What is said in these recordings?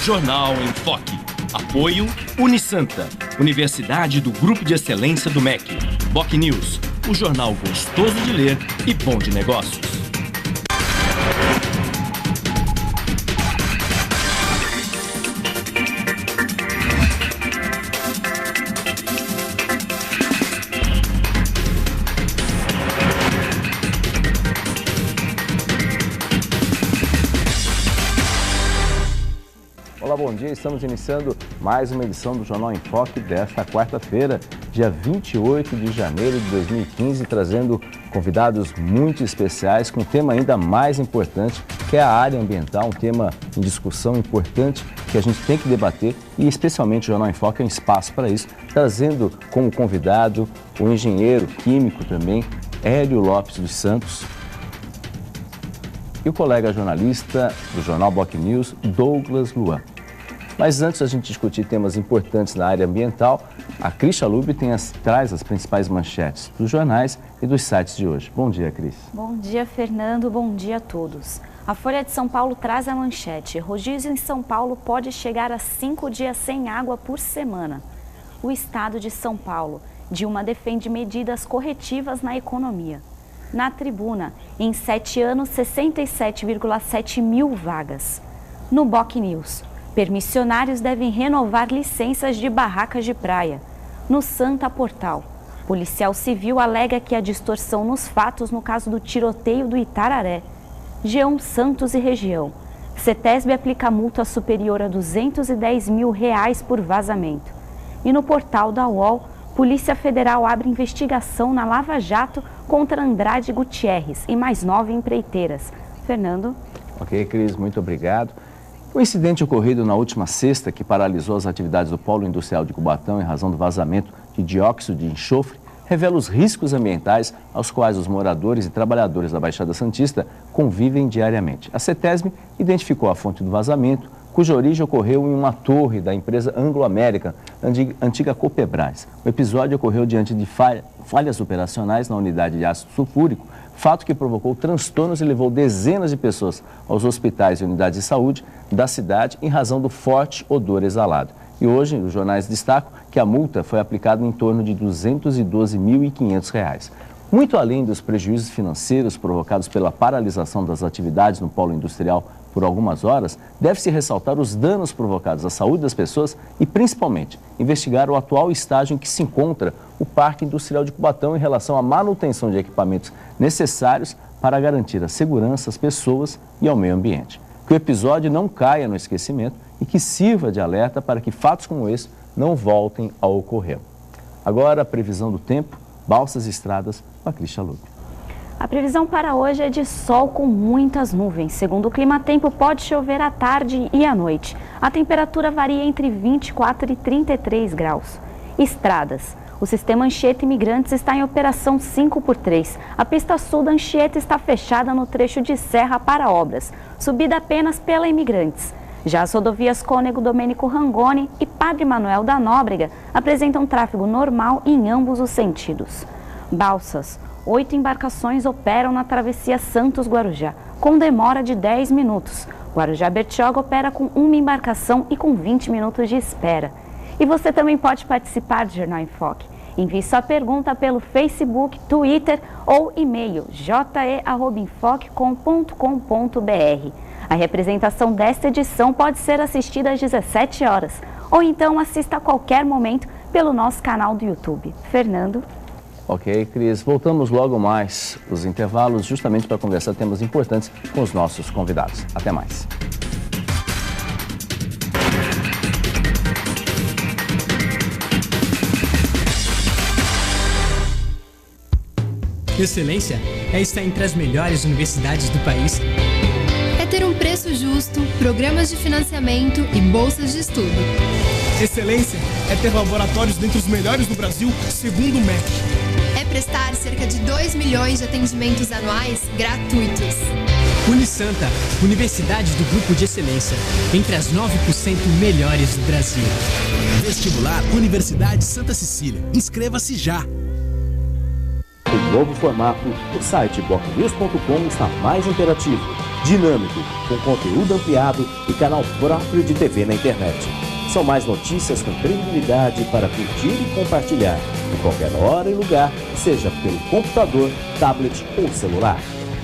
Jornal em Foque. Apoio Unisanta, Universidade do Grupo de Excelência do MEC. BocNews, o jornal gostoso de ler e bom de negócios. Olá, bom dia. Estamos iniciando mais uma edição do Jornal em Foque desta quarta-feira, dia 28 de janeiro de 2015, trazendo convidados muito especiais com um tema ainda mais importante, que é a área ambiental, um tema em discussão importante que a gente tem que debater e especialmente o Jornal em Foque é um espaço para isso, trazendo como convidado o engenheiro químico também, Hélio Lopes dos Santos, e o colega jornalista do jornal BocNews, Douglas Luan. Mas antes da gente discutir temas importantes na área ambiental, a Cris Chalub traz as principais manchetes dos jornais e dos sites de hoje. Bom dia, Cris. Bom dia, Fernando. Bom dia a todos. A Folha de São Paulo traz a manchete: rodízio em São Paulo pode chegar a 5 dias sem água por semana. O estado de São Paulo, Dilma defende medidas corretivas na economia. Na Tribuna, em 7 anos, 67,7 mil vagas. No BocNews, permissionários devem renovar licenças de barracas de praia. No Santa Portal, policial civil alega que há distorção nos fatos no caso do tiroteio do Itararé. G1 Santos e região. CETESB aplica multa superior a R$210 mil por vazamento. E no portal da UOL, Polícia Federal abre investigação na Lava Jato contra Andrade Gutierrez e mais 9 empreiteiras. Fernando? Ok, Cris, muito obrigado. O incidente ocorrido na última sexta, que paralisou as atividades do Polo Industrial de Cubatão em razão do vazamento de dióxido de enxofre, revela os riscos ambientais aos quais os moradores e trabalhadores da Baixada Santista convivem diariamente. A CETESB identificou a fonte do vazamento, cuja origem ocorreu em uma torre da empresa Anglo-American, antiga Copebras. O episódio ocorreu diante de falhas operacionais na unidade de ácido sulfúrico, fato que provocou transtornos e levou dezenas de pessoas aos hospitais e unidades de saúde da cidade em razão do forte odor exalado. E hoje, os jornais destacam que a multa foi aplicada em torno de R$ 212.500. Muito além dos prejuízos financeiros provocados pela paralisação das atividades no polo industrial por algumas horas, deve-se ressaltar os danos provocados à saúde das pessoas e, principalmente, investigar o atual estágio em que se encontra o Parque Industrial de Cubatão em relação à manutenção de equipamentos necessários para garantir a segurança às pessoas e ao meio ambiente. Que o episódio não caia no esquecimento e que sirva de alerta para que fatos como esse não voltem a ocorrer. Agora, a previsão do tempo, Balsas e Estradas, com a Cris Chalub. A previsão para hoje é de sol com muitas nuvens. Segundo o Climatempo, pode chover à tarde e à noite. A temperatura varia entre 24 e 33 graus. Estradas. O sistema Anchieta Imigrantes está em operação 5x3. A pista sul da Anchieta está fechada no trecho de serra para obras, subida apenas pela Imigrantes. Já as rodovias Cônego Domênico Rangoni e Padre Manuel da Nóbrega apresentam tráfego normal em ambos os sentidos. Balsas. 8 embarcações operam na travessia Santos-Guarujá, com demora de 10 minutos. Guarujá-Bertioga opera com uma embarcação e com 20 minutos de espera. E você também pode participar do Jornal em Foque. Envie sua pergunta pelo Facebook, Twitter ou e-mail je@enfoque.com.br. A representação desta edição pode ser assistida às 17 horas ou então assista a qualquer momento pelo nosso canal do YouTube. Fernando? Ok, Cris. Voltamos logo mais os intervalos justamente para conversar temas importantes com os nossos convidados. Até mais. Excelência é estar entre as melhores universidades do país. É ter um preço justo, programas de financiamento e bolsas de estudo. Excelência é ter laboratórios dentre os melhores do Brasil, segundo o MEC. É prestar cerca de 2 milhões de atendimentos anuais gratuitos. Unisanta, Universidade do Grupo de Excelência, entre as 9% melhores do Brasil. Vestibular Universidade Santa Cecília. Inscreva-se já! Tudo novo formato, o site bocnews.com está mais interativo, dinâmico, com conteúdo ampliado e canal próprio de TV na internet. São mais notícias com credibilidade para curtir e compartilhar, em qualquer hora e lugar, seja pelo computador, tablet ou celular.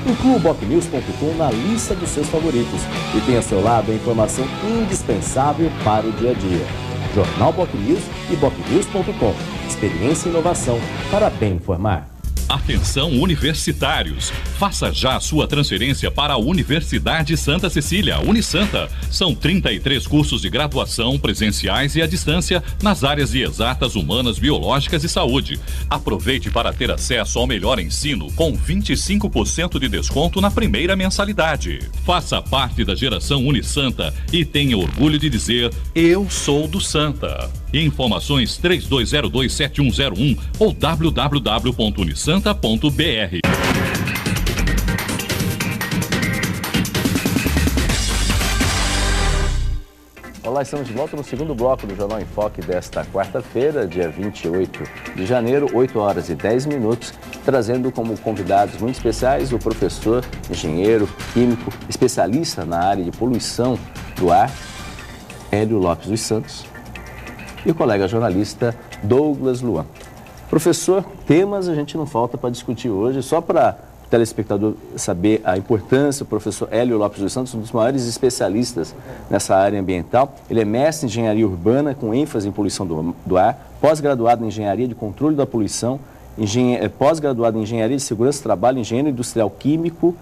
Inclua o bocnews.com na lista dos seus favoritos e tenha ao seu lado a informação indispensável para o dia a dia. Jornal BocNews e bocnews.com. Experiência e inovação para bem informar. Atenção universitários, faça já a sua transferência para a Universidade Santa Cecília, Unisanta. São 33 cursos de graduação presenciais e à distância nas áreas de exatas, humanas, biológicas e saúde. Aproveite para ter acesso ao melhor ensino com 25% de desconto na primeira mensalidade. Faça parte da geração Unisanta e tenha orgulho de dizer: eu sou do Santa. Informações 32027101 ou www.unisanta.br. Olá, estamos de volta no segundo bloco do Jornal em Foque desta quarta-feira, dia 28 de janeiro, 8 horas e 10 minutos, trazendo como convidados muito especiais o professor, engenheiro, químico, especialista na área de poluição do ar, Hélio Lopes dos Santos, e o colega jornalista Douglas Luan. Professor, temas a gente não falta para discutir hoje, só para o telespectador saber a importância. O professor Hélio Lopes dos Santos, um dos maiores especialistas nessa área ambiental. Ele é mestre em engenharia urbana com ênfase em poluição do ar, pós-graduado em engenharia de controle da poluição, pós-graduado em engenharia de segurança do trabalho, engenheiro industrial químico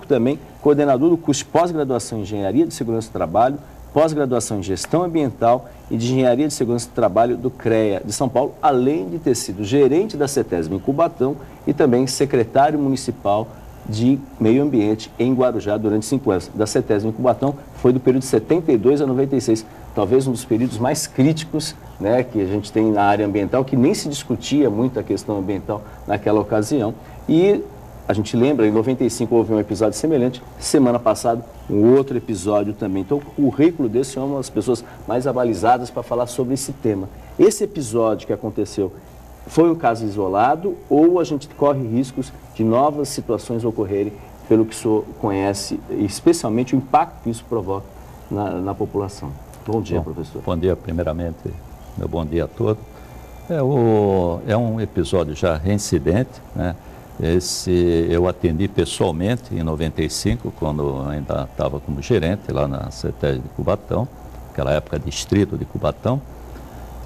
também, coordenador do curso de pós-graduação em engenharia de segurança do trabalho, pós-graduação em gestão ambiental e de engenharia de segurança do trabalho do CREA de São Paulo, além de ter sido gerente da CETESB em Cubatão e também secretário municipal de meio ambiente em Guarujá durante 5 anos. Da CETESB em Cubatão foi do período de 72 a 96, talvez um dos períodos mais críticos, né, que a gente tem na área ambiental, que nem se discutia muito a questão ambiental naquela ocasião. E a gente lembra, em 95 houve um episódio semelhante, semana passada um outro episódio também. Então o currículo desse é uma das pessoas mais abalizadas para falar sobre esse tema. Esse episódio que aconteceu foi um caso isolado ou a gente corre riscos de novas situações ocorrerem, pelo que o senhor conhece, especialmente o impacto que isso provoca na população? Bom dia, professor. Bom dia, primeiramente, meu bom dia a todos. É um episódio já reincidente, né? Eu atendi pessoalmente em 95, quando ainda estava como gerente lá na CETESB de Cubatão, naquela época distrito de Cubatão,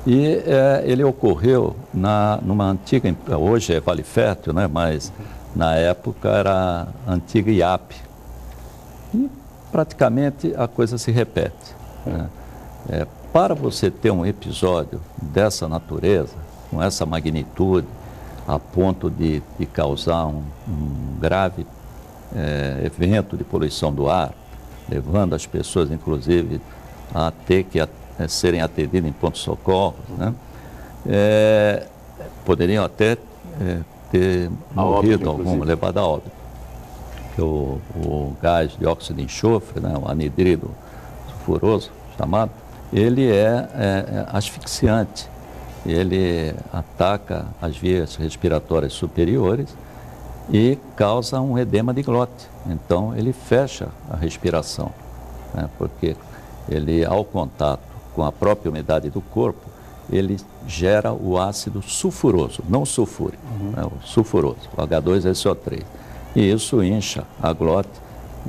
e ele ocorreu numa antiga, hoje é Vale Fértil, né, mas na época era a antiga IAP. E praticamente a coisa se repete, né? Para você ter um episódio dessa natureza, com essa magnitude, a ponto de causar um grave evento de poluição do ar, levando as pessoas, inclusive, a ter que serem atendidas em pronto-socorro, né? Poderiam até ter morrido, levado a óbito. O gás de óxido de enxofre, né, o anidrido sulfuroso, chamado, ele é asfixiante. Ele ataca as vias respiratórias superiores e causa um edema de glote. Então, ele fecha a respiração, né? Porque ele, ao contato com a própria umidade do corpo, ele gera o ácido sulfuroso, não sulfúrico, né? O sulfuroso, o H2SO3. E isso incha a glote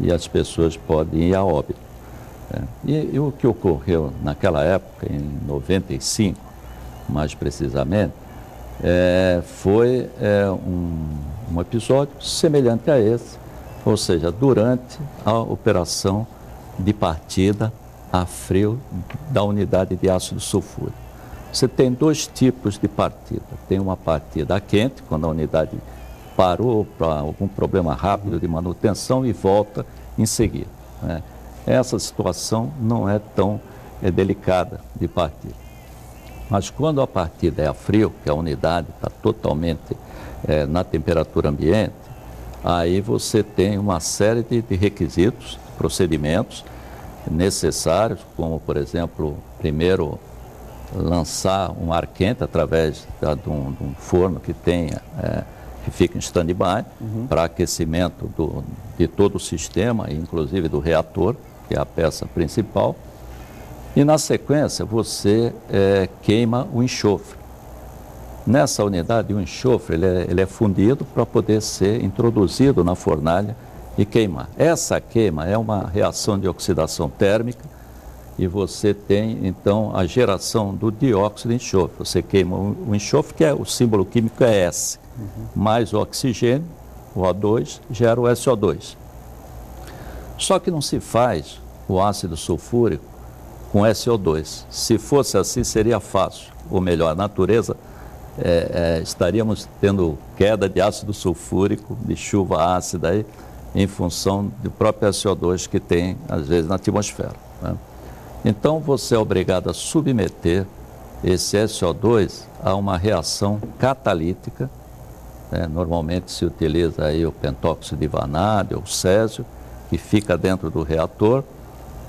e as pessoas podem ir a óbito, né? E o que ocorreu naquela época, em 95, mais precisamente, foi um episódio semelhante a esse, ou seja, durante a operação de partida a frio da unidade de ácido sulfúrico. Você tem 2 tipos de partida. Tem uma partida a quente, quando a unidade parou para algum problema rápido de manutenção e volta em seguida, né? Essa situação não é tão delicada de partida. Mas quando a partida é a frio, que a unidade está totalmente na temperatura ambiente, aí você tem uma série de requisitos, procedimentos necessários, como, por exemplo, primeiro lançar um ar quente através de um forno que que fica em stand-by para aquecimento de todo o sistema, inclusive do reator, que é a peça principal. E na sequência você queima o enxofre. Nessa unidade o enxofre ele é fundido para poder ser introduzido na fornalha e queimar. Essa queima é uma reação de oxidação térmica e você tem então a geração do dióxido de enxofre. Você queima o enxofre, que o símbolo químico é S, mais o oxigênio, o O2, gera o SO2. Só que não se faz o ácido sulfúrico com SO2. Se fosse assim, seria fácil. Ou melhor, a natureza, estaríamos tendo queda de ácido sulfúrico, de chuva ácida, aí, em função do próprio SO2 que tem, às vezes, na atmosfera, né? Então, você é obrigado a submeter esse SO2 a uma reação catalítica, né? Normalmente se utiliza aí o pentóxido de vanádio, o césio, que fica dentro do reator,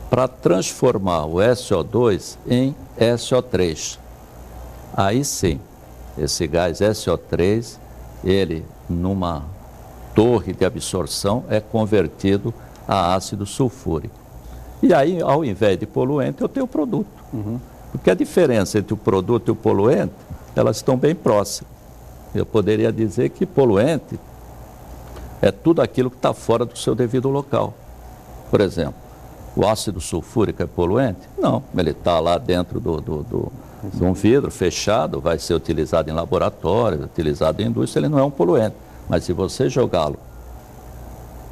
para transformar o SO2 em SO3. Aí sim, esse gás SO3, ele numa torre de absorção é convertido a ácido sulfúrico. E aí, ao invés de poluente, eu tenho o produto. Porque a diferença entre o produto e o poluente, elas estão bem próximas. Eu poderia dizer que poluente é tudo aquilo que está fora do seu devido local. Por exemplo, o ácido sulfúrico é poluente? Não, ele está lá dentro de um vidro fechado, vai ser utilizado em laboratório, utilizado em indústria, ele não é um poluente. Mas se você jogá-lo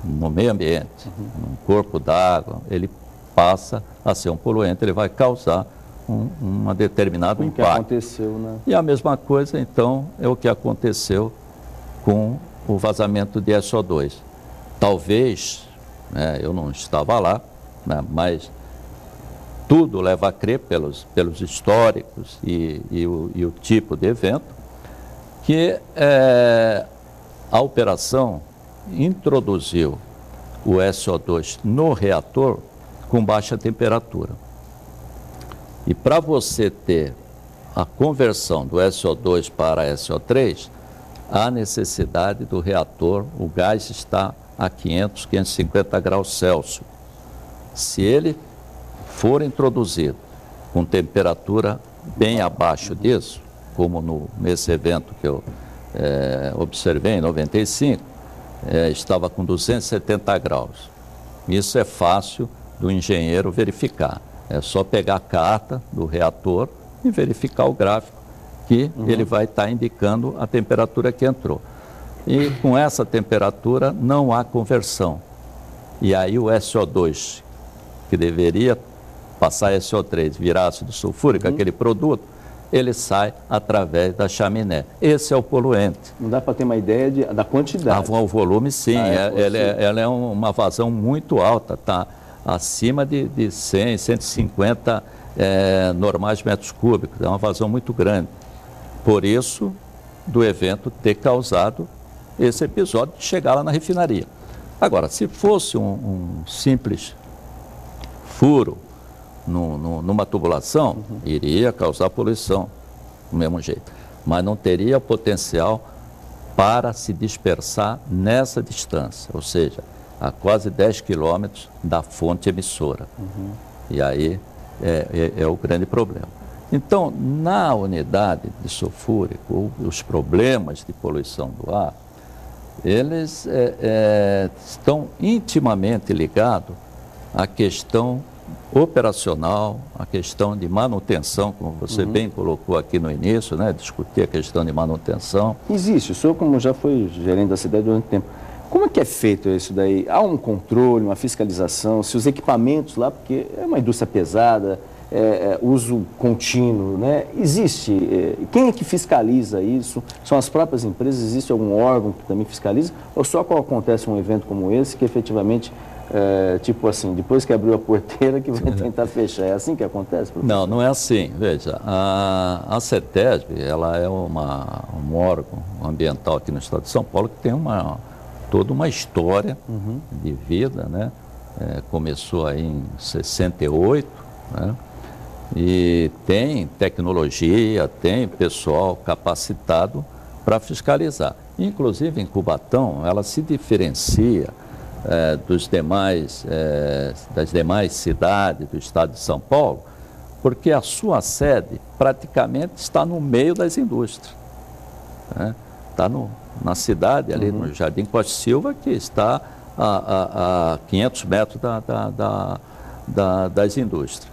no meio ambiente, num corpo d'água, ele passa a ser um poluente, ele vai causar um determinado impacto. O que aconteceu, né? E a mesma coisa, então, é o que aconteceu com o vazamento de SO2. Talvez, né, eu não estava lá, né, mas tudo leva a crer, pelos históricos e o tipo de evento, que a operação introduziu o SO2 no reator com baixa temperatura. E para você ter a conversão do SO2 para SO3, há necessidade do reator, o gás está a 500, 550 graus Celsius. Se ele for introduzido com temperatura bem abaixo disso, como nesse evento que eu observei em 95, estava com 270 graus. Isso é fácil do engenheiro verificar. É só pegar a carta do reator e verificar o gráfico que ele vai estar indicando a temperatura que entrou. E com essa temperatura não há conversão. E aí o SO2, que deveria passar SO3, virar ácido sulfúrico, aquele produto, ele sai através da chaminé. Esse é o poluente. Não dá para ter uma ideia da quantidade. O volume, sim. Ela é uma vazão muito alta, está acima de 100, 150 normais metros cúbicos. É uma vazão muito grande. Por isso, do evento ter causado esse episódio de chegar lá na refinaria. Agora, se fosse um simples furo numa tubulação, iria causar poluição do mesmo jeito. Mas não teria potencial para se dispersar nessa distância, ou seja, a quase 10 quilômetros da fonte emissora. E aí é o grande problema. Então, na unidade de sulfúrico, os problemas de poluição do ar, eles estão intimamente ligados à questão operacional, a questão de manutenção, como você bem colocou aqui no início, né? Discutir a questão de manutenção. Existe, o senhor como já foi gerente da cidade durante tempo, como é que é feito isso daí? Há um controle, uma fiscalização, se os equipamentos lá, porque é uma indústria pesada, uso contínuo, né? Existe, quem é que fiscaliza isso? São as próprias empresas? Existe algum órgão que também fiscaliza? Ou só quando acontece um evento como esse, que efetivamente, tipo assim, depois que abriu a porteira que vai tentar fechar? É assim que acontece, professor? Não, não é assim. Veja, a CETESB, ela é um órgão ambiental aqui no estado de São Paulo que tem toda uma história de vida, né? Começou aí em 68, né? E tem tecnologia, tem pessoal capacitado para fiscalizar. Inclusive em Cubatão, ela se diferencia das demais cidades do estado de São Paulo, porque a sua sede praticamente está no meio das indústrias. Está na cidade, ali no Jardim Costa Silva, que está a 500 metros das indústrias,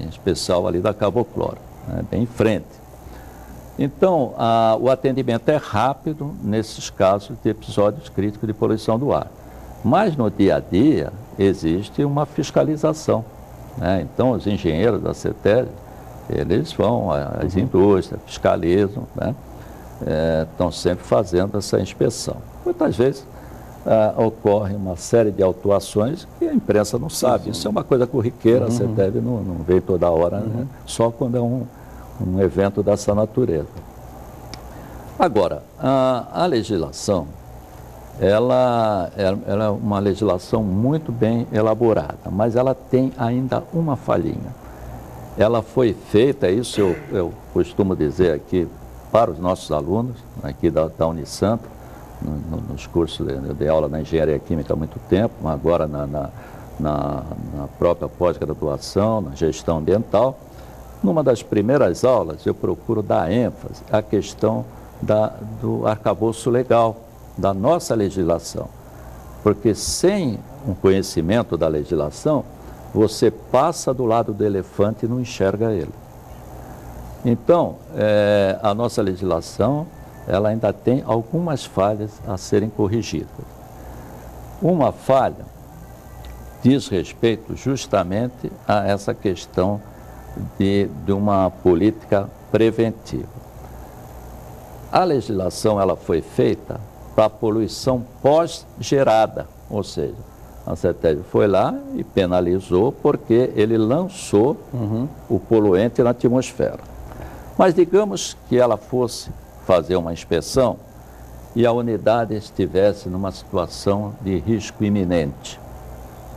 em especial ali da Caboclora, bem em frente. Então, o atendimento é rápido nesses casos de episódios críticos de poluição do ar. Mas no dia a dia existe uma fiscalização. Então, os engenheiros da CETESB, eles vão às indústrias, fiscalizam, estão sempre fazendo essa inspeção. Muitas vezes ocorre uma série de autuações que a imprensa não sabe. Isso é uma coisa corriqueira, a CETESB não vê toda hora, só quando é um evento dessa natureza. Agora, a legislação, ela é uma legislação muito bem elaborada, mas ela tem ainda uma falhinha. Ela foi feita, isso eu costumo dizer aqui para os nossos alunos, aqui da Unisanta, nos cursos de aula na engenharia química há muito tempo, agora na própria pós-graduação, na gestão ambiental. Numa das primeiras aulas, eu procuro dar ênfase à questão do arcabouço legal, da nossa legislação. Porque sem um conhecimento da legislação, você passa do lado do elefante e não enxerga ele. Então, a nossa legislação, ela ainda tem algumas falhas a serem corrigidas. Uma falha diz respeito justamente a essa questão de uma política preventiva. A legislação ela foi feita para a poluição pós-gerada, ou seja, a CETESB foi lá e penalizou porque ele lançou o poluente na atmosfera. Mas digamos que ela fosse fazer uma inspeção e a unidade estivesse numa situação de risco iminente.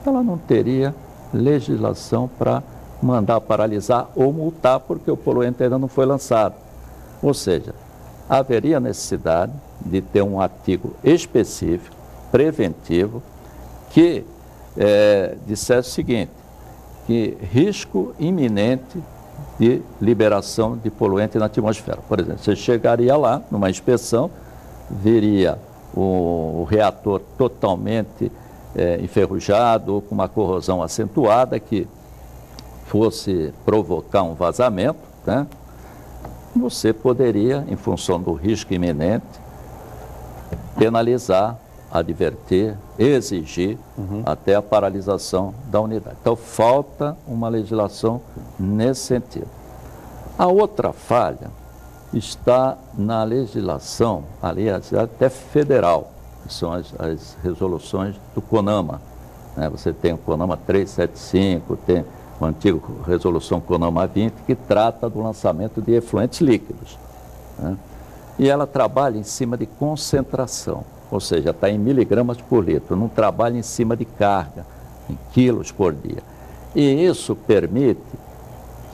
Ela não teria legislação para mandar paralisar ou multar porque o poluente ainda não foi lançado. Ou seja, haveria necessidade de ter um artigo específico, preventivo, que dissesse o seguinte, que risco iminente de liberação de poluente na atmosfera. Por exemplo, você chegaria lá, numa inspeção, veria o reator totalmente enferrujado, ou com uma corrosão acentuada, que fosse provocar um vazamento, né? Você poderia, em função do risco iminente, penalizar, advertir, exigir até a paralisação da unidade. Então, falta uma legislação nesse sentido. A outra falha está na legislação, aliás, até federal, que são as resoluções do CONAMA. Você tem o CONAMA 375, tem a antiga resolução CONAMA 20, que trata do lançamento de efluentes líquidos. E ela trabalha em cima de concentração, ou seja, está em miligramas por litro, não trabalha em cima de carga, em quilos por dia. E isso permite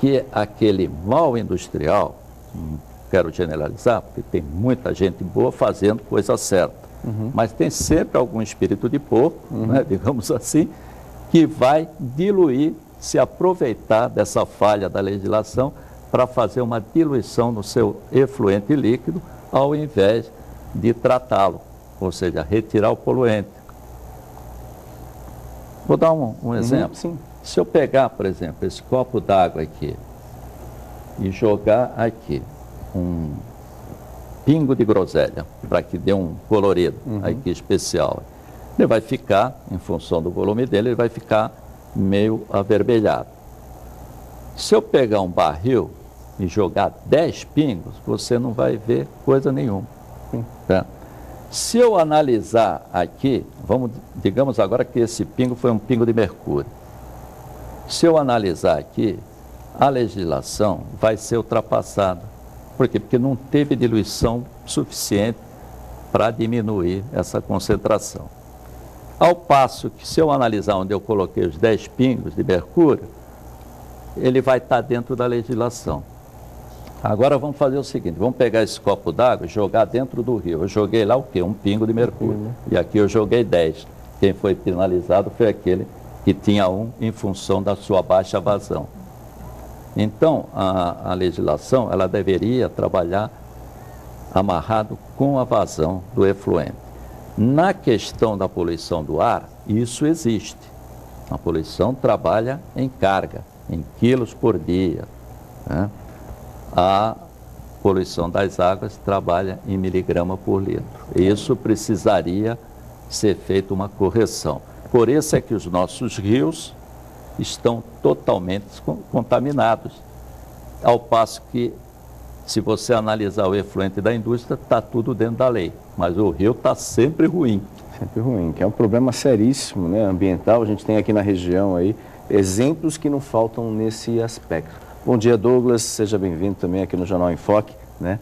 que aquele mal industrial, não quero generalizar, porque tem muita gente boa fazendo coisa certa, mas tem sempre algum espírito de porco, digamos assim, que vai diluir, se aproveitar dessa falha da legislação para fazer uma diluição no seu efluente líquido, ao invés de tratá-lo, ou seja, retirar o poluente. Vou dar um exemplo. Sim. Se eu pegar, por exemplo, esse copo d'água aqui e jogar aqui um pingo de groselha, para que dê um colorido aqui especial, ele vai ficar, em função do volume dele, ele vai ficar meio avermelhado. Se eu pegar um barril e jogar 10 pingos, você não vai ver coisa nenhuma. Tá? Se eu analisar aqui, digamos agora que esse pingo foi um pingo de mercúrio. Se eu analisar aqui, a legislação vai ser ultrapassada. Por quê? Porque não teve diluição suficiente para diminuir essa concentração. Ao passo que, se eu analisar onde eu coloquei os 10 pingos de mercúrio, ele vai estar dentro da legislação. Agora vamos fazer o seguinte, vamos pegar esse copo d'água e jogar dentro do rio. Eu joguei lá o quê? Um pingo de mercúrio. E aqui eu joguei 10. Quem foi penalizado foi aquele que tinha 1 em função da sua baixa vazão. Então, a legislação, ela deveria trabalhar amarrado com a vazão do efluente. Na questão da poluição do ar, isso existe. A poluição trabalha em carga, em quilos por dia, né? A poluição das águas trabalha em miligrama por litro. Isso precisaria ser feita uma correção. Por isso é que os nossos rios estão totalmente contaminados. Ao passo que, se você analisar o efluente da indústria, está tudo dentro da lei. Mas o rio está sempre ruim. Sempre ruim, que é um problema seríssimo, né, ambiental. A gente tem aqui na região aí exemplos que não faltam nesse aspecto. Bom dia, Douglas, seja bem-vindo também aqui no Jornal em Foque, né?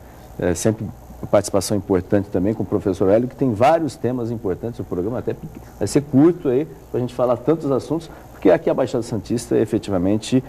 Sempre uma participação importante também com o professor Hélio, que tem vários temas importantes. O programa até vai ser curto aí, para a gente falar tantos assuntos, porque aqui a Baixada Santista, efetivamente,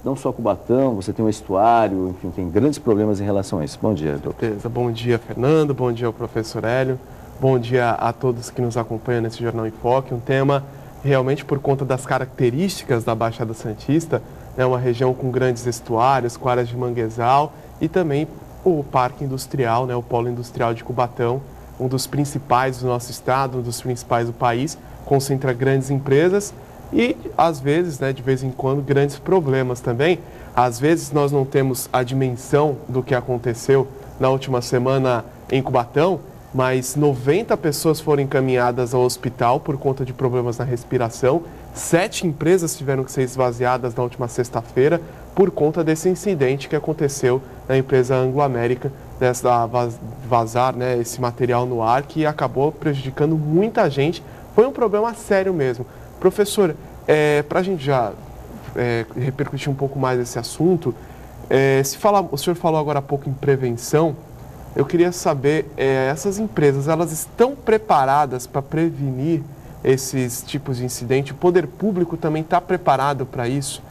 não só Cubatão, você tem um estuário, enfim, tem grandes problemas em relação a isso. Bom dia, Douglas. Bom dia, Fernando, bom dia ao professor Hélio, bom dia a todos que nos acompanham nesse Jornal em Foque. Um tema, realmente, por conta das características da Baixada Santista, é uma região com grandes estuários, com áreas de manguezal e também o Parque Industrial, né, o Polo Industrial de Cubatão, um dos principais do nosso estado, um dos principais do país, concentra grandes empresas e, às vezes, né, de vez em quando, grandes problemas também. Às vezes nós não temos a dimensão do que aconteceu na última semana em Cubatão, mas 90 pessoas foram encaminhadas ao hospital por conta de problemas na respiração. 7 empresas tiveram que ser esvaziadas na última sexta-feira por conta desse incidente que aconteceu na empresa Anglo-América, dessa vazar, né, esse material no ar, que acabou prejudicando muita gente. Foi um problema sério mesmo. Professor, para a gente já repercutir um pouco mais esse assunto, o senhor falou agora há pouco em prevenção. Eu queria saber, essas empresas, elas estão preparadas para prevenir esses tipos de incidente? O poder público também está preparado para isso?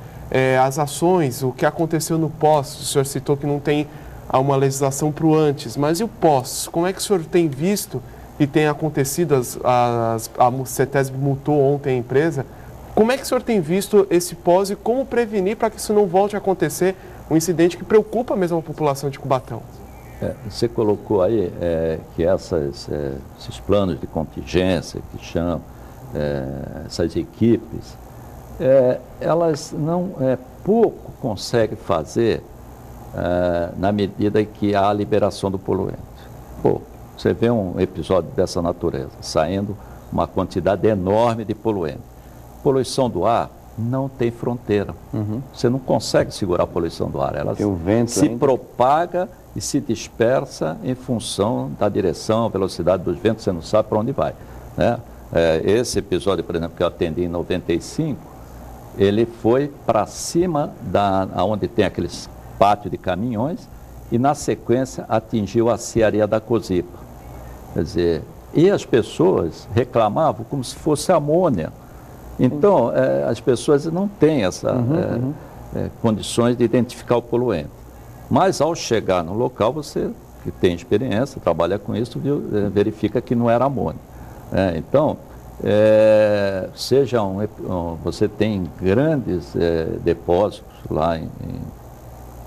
As ações, o que aconteceu no pós, o senhor citou que não tem uma legislação para o antes, mas e o pós? Como é que o senhor tem visto e tem acontecido? A CETESB multou ontem a empresa. Como é que o senhor tem visto esse pós e como prevenir para que isso não volte a acontecer, um incidente que preocupa mesmo a população de Cubatão? Você colocou aí que esses planos de contingência, que chamam, essas equipes, elas não pouco conseguem fazer na medida que há a liberação do poluente. Pô, você vê um episódio dessa natureza, saindo uma quantidade enorme de poluente. Poluição do ar não tem fronteira. Uhum. Você não consegue segurar a poluição do ar. Ela se propaga e se dispersa em função da direção, velocidade dos ventos, você não sabe para onde vai, né? Esse episódio, por exemplo, que eu atendi em 95, ele foi para cima onde tem aqueles pátios de caminhões e, na sequência, atingiu a cearia da Cosipa. Quer dizer, e as pessoas reclamavam como se fosse amônia. Então, as pessoas não têm essa condições de identificar o poluente. Mas, ao chegar no local, você que tem experiência, trabalha com isso, verifica que não era amônia. Então, você tem grandes depósitos lá, e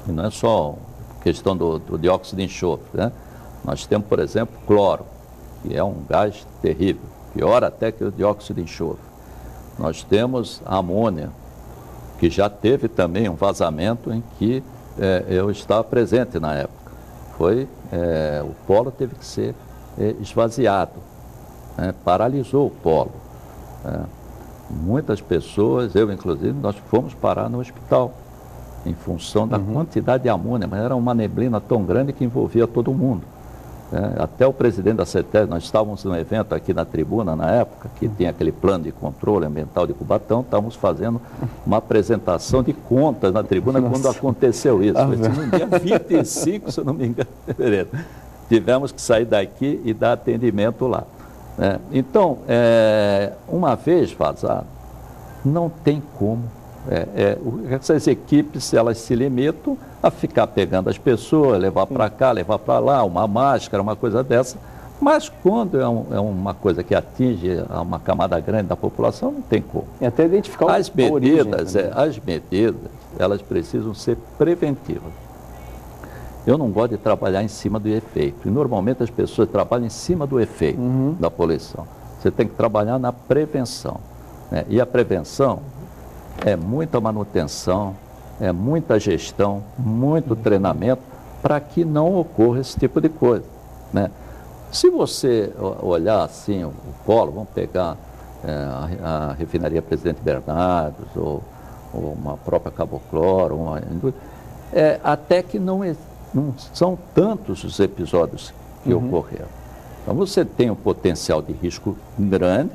não é só questão do dióxido de enxofre, né? Nós temos, por exemplo, cloro, que é um gás terrível, pior até que o dióxido de enxofre. Nós temos a amônia, que já teve também um vazamento em que eu estava presente na época. O polo teve que ser esvaziado, paralisou o polo. Muitas pessoas, eu inclusive, nós fomos parar no hospital em função da quantidade de amônia, mas era uma neblina tão grande que envolvia todo mundo. Até o presidente da CETESB, nós estávamos num evento aqui na tribuna na época, que tinha aquele plano de controle ambiental de Cubatão, estávamos fazendo uma apresentação de contas na tribuna quando aconteceu isso. Foi no dia 25, se eu não me engano, de fevereiro. Tivemos que sair daqui e dar atendimento lá. Então, uma vez vazado, não tem como Essas equipes, elas se limitam a ficar pegando as pessoas, levar para cá, levar para lá, uma máscara, uma coisa dessa. Mas quando é uma coisa que atinge uma camada grande da população, não tem como. E até identificar as medidas, elas precisam ser preventivas. Eu não gosto de trabalhar em cima do efeito. E normalmente as pessoas trabalham em cima do efeito da poluição. Você tem que trabalhar na prevenção, né? E a prevenção é muita manutenção, é muita gestão, muito treinamento para que não ocorra esse tipo de coisa, né? Se você olhar assim o polo, vamos pegar a refinaria Presidente Bernardes ou uma própria Cabo Cloro, até que não são tantos os episódios que ocorreram. Então você tem um potencial de risco grande,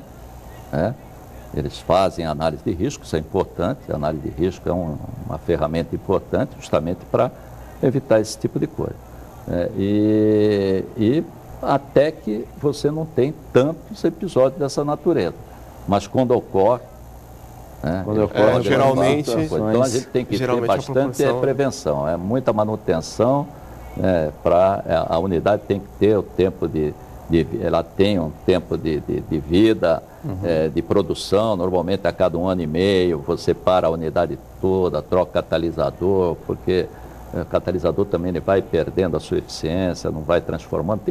né? Eles fazem análise de risco, isso é importante, a análise de risco é uma ferramenta importante justamente para evitar esse tipo de coisa. E até que você não tem tantos episódios dessa natureza. Mas quando ocorre, geralmente, então a gente tem que ter bastante prevenção, muita manutenção, a unidade tem que ter o tempo ela tem um tempo de vida, de produção, normalmente a cada 1 ano e meio, você para a unidade toda, troca catalisador, porque o catalisador também ele vai perdendo a sua eficiência, não vai transformando.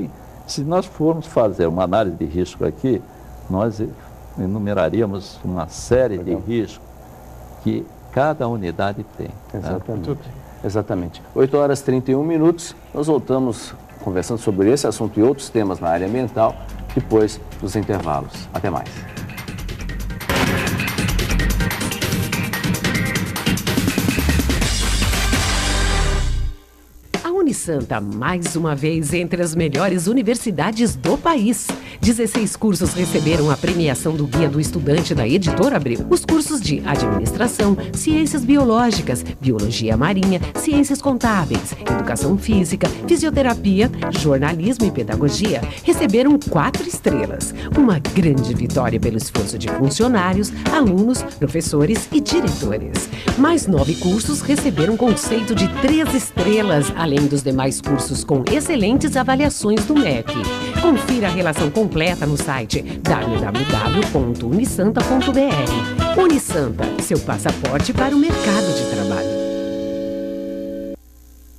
Se nós formos fazer uma análise de risco aqui, nós enumeraríamos uma série de riscos que cada unidade tem. Exatamente. Né? Exatamente. 8h31, nós voltamos conversando sobre esse assunto e outros temas na área ambiental depois dos intervalos. Até mais. Unisanta, mais uma vez entre as melhores universidades do país. 16 cursos receberam a premiação do Guia do Estudante da Editora Abril. Os cursos de Administração, Ciências Biológicas, Biologia Marinha, Ciências Contábeis, Educação Física, Fisioterapia, Jornalismo e Pedagogia receberam 4 estrelas. Uma grande vitória pelo esforço de funcionários, alunos, professores e diretores. Mais 9 cursos receberam conceito de 3 estrelas, além dos demais cursos com excelentes avaliações do MEC. Confira a relação completa no site www.unisanta.br. Unisanta, seu passaporte para o mercado de trabalho.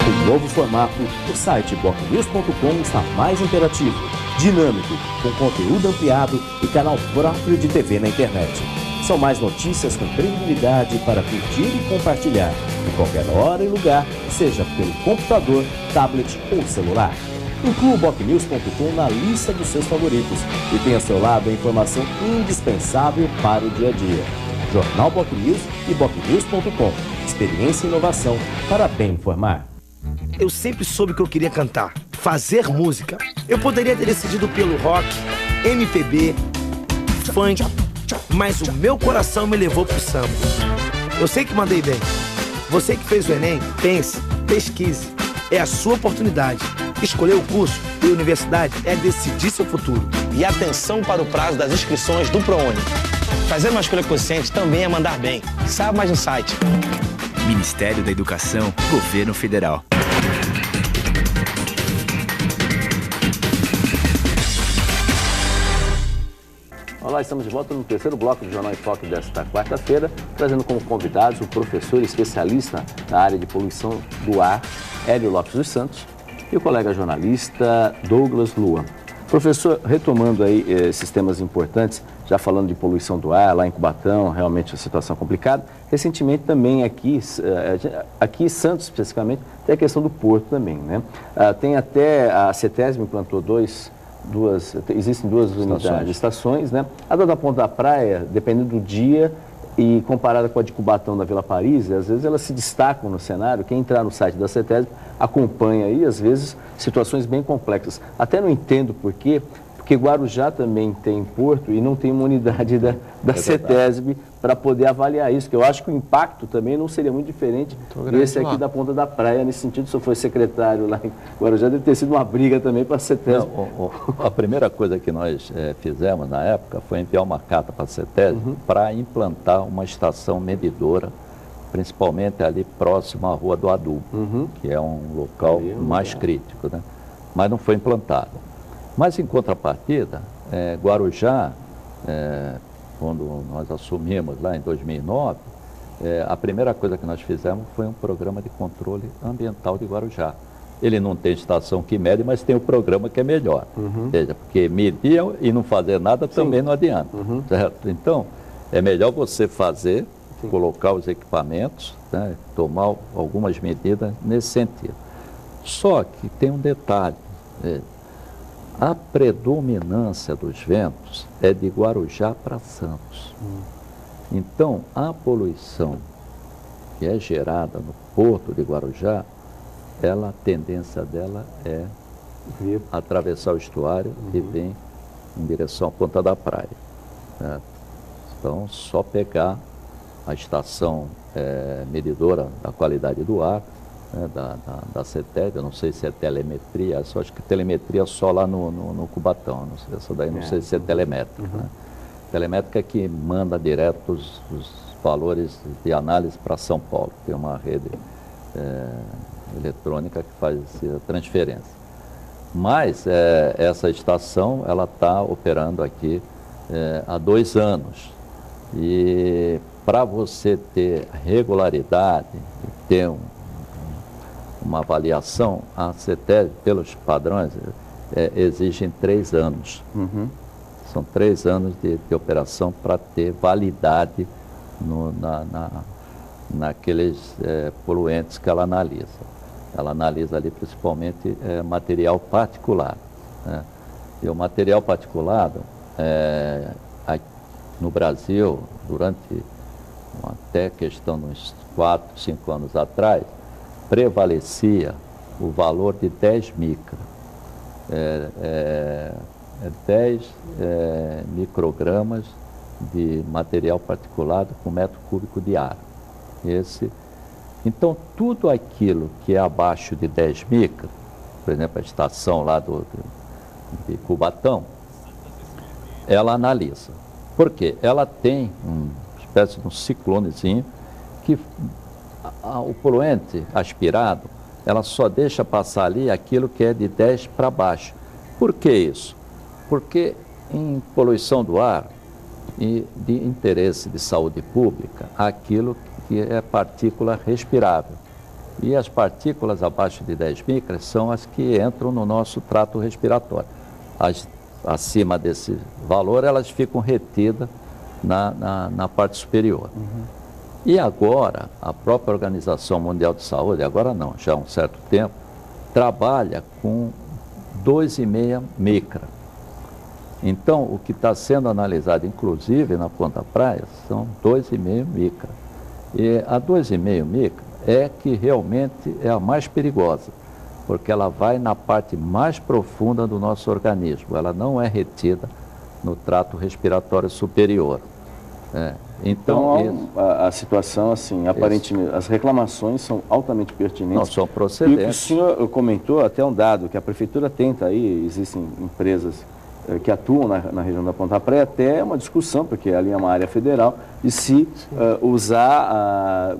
O novo formato do site bocnews.com está mais interativo, dinâmico, com conteúdo ampliado e canal próprio de TV na internet. São mais notícias com credibilidade para curtir e compartilhar, em qualquer hora e lugar, seja pelo computador, tablet ou celular. Inclua o bocnews.com na lista dos seus favoritos e tenha ao seu lado a informação indispensável para o dia a dia. Jornal Bocnews e bocnews.com. Experiência e inovação para bem informar. Eu sempre soube que eu queria cantar, fazer música. Eu poderia ter decidido pelo rock, MPB, funk, mas o meu coração me levou pro samba. Eu sei que mandei bem. Você que fez o Enem, pense, pesquise. É a sua oportunidade. Escolher o curso e a universidade é decidir seu futuro. E atenção para o prazo das inscrições do ProUni. Fazer uma escolha consciente também é mandar bem. Saiba mais no site. Ministério da Educação, Governo Federal. Olá, estamos de volta no terceiro bloco do Jornal em Foque desta quarta-feira, trazendo como convidados o professor especialista na área de poluição do ar, Hélio Lopes dos Santos, e o colega jornalista Douglas Lua. Professor, retomando aí esses temas importantes, já falando de poluição do ar, lá em Cubatão, realmente a situação complicada. Recentemente também aqui em Santos especificamente, tem a questão do porto também, né? Tem até, a CETESB implantou existem duas unidades, estações, né? A da Ponta da Praia, dependendo do dia, e comparada com a de Cubatão da Vila Paris, às vezes elas se destacam no cenário. Quem entrar no site da CETESB acompanha aí, às vezes, situações bem complexas. Até não entendo por quê, porque Guarujá também tem porto e não tem uma unidade da CETESB para poder avaliar isso, que eu acho que o impacto também não seria muito diferente desse aqui da Ponta da Praia, nesse sentido. Se eu fosse secretário lá em Guarujá, deve ter sido uma briga também para a CETESB. A primeira coisa que nós fizemos na época foi enviar uma carta para a CETESB para implantar uma estação medidora principalmente ali próximo à Rua do Adubo, que é um local mais crítico, né? Mas não foi implantado. Mas, em contrapartida, Guarujá, quando nós assumimos lá em 2009, a primeira coisa que nós fizemos foi um programa de controle ambiental de Guarujá. Ele não tem estação que mede, mas tem o programa que é melhor. Veja, porque medir e não fazer nada também não adianta. Certo? Então, é melhor você fazer, colocar os equipamentos, né, tomar algumas medidas nesse sentido. Só que tem um detalhe. A predominância dos ventos é de Guarujá para Santos. Então, a poluição que é gerada no porto de Guarujá, a tendência dela é atravessar o estuário e vir em direção à ponta da praia. Né? Então, só pegar a estação medidora da qualidade do ar, né, da CETEB, eu não sei se é telemetria, só acho que telemetria só lá no Cubatão, não sei, essa daí não sei se é telemétrica. Né? Telemétrica é que manda direto os valores de análise para São Paulo, tem uma rede eletrônica que faz a transferência. Mas essa estação, ela está operando aqui há 2 anos. E para você ter regularidade, ter uma avaliação, a CETEB, pelos padrões, exigem 3 anos. São 3 anos de operação para ter validade naqueles poluentes que ela analisa. Ela analisa ali principalmente material particulado. Né? E o material particulado, no Brasil, durante até questão de uns 4, 5 anos atrás, prevalecia o valor de 10 micra. 10 microgramas de material particulado por metro cúbico de ar. Então, tudo aquilo que é abaixo de 10 micra, por exemplo, a estação lá de Cubatão, ela analisa. Por quê? Ela tem uma espécie de um ciclonezinho que o poluente aspirado, ela só deixa passar ali aquilo que é de 10 para baixo. Por que isso? Porque em poluição do ar e de interesse de saúde pública, aquilo que é partícula respirável. E as partículas abaixo de 10 micras são as que entram no nosso trato respiratório. As acima desse valor, elas ficam retidas na parte superior. E agora, a própria Organização Mundial de Saúde, agora não, já há um certo tempo, trabalha com 2,5 micra. Então, o que está sendo analisado, inclusive na Ponta Praia, são 2,5 micra. E a 2,5 micra é que realmente é a mais perigosa, porque ela vai na parte mais profunda do nosso organismo, ela não é retida no trato respiratório superior. Então a situação, assim, aparentemente, as reclamações são altamente pertinentes. Não são procedentes. E o que o senhor comentou, até um dado, que a Prefeitura tenta aí, existem empresas que atuam na região da Ponta Praia, até uma discussão, porque ali é uma área federal, de se